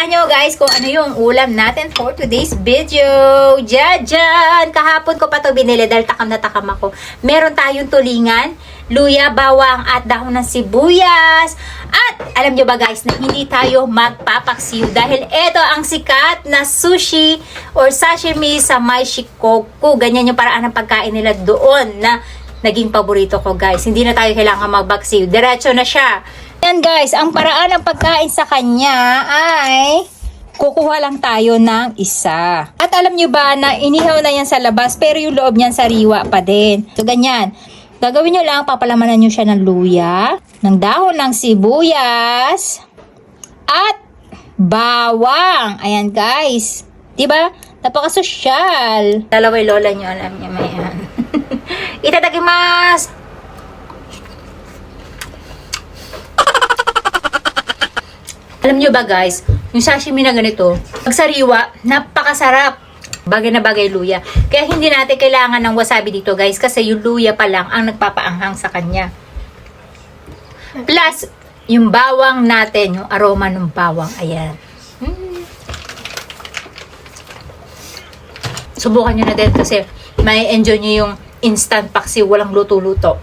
Hulaan nyo guys kung ano yung ulam natin for today's video. Diyan! Kahapon ko pa to binili dahil takam na takam ako. Meron tayong tulingan, luya, bawang at dahon ng sibuyas. At alam nyo ba guys na hindi tayo magpapaksiw dahil ito ang sikat na sushi or sashimi sa Mai Shikoku. Ganyan yung paraan ng pagkain nila doon na naging paborito ko guys. Hindi na tayo kailangan magbaksiw. Diretso na siya. Yan guys, ang paraan ng pagkain sa kanya ay kukuha lang tayo ng isa. At alam nyo ba na inihaw na yan sa labas pero yung loob niyan sariwa pa din. So ganyan. Gagawin nyo lang, papalamanan nyo siya ng luya, ng dahon ng sibuyas, at bawang. Ayan guys. Diba? Napakasosyal. Dalaway lola nyo, alam nyo may yan. Itadakimasu! Alam nyo ba guys, yung sashimi na ganito, magsariwa, napakasarap. Bagay na bagay luya. Kaya hindi natin kailangan ng wasabi dito guys, kasi yung luya pa lang ang nagpapaanghang sa kanya. Plus, yung bawang natin, yung aroma ng bawang, ayan. Subukan nyo na din kasi may enjoy nyo yung instant paksiw, walang luto-luto.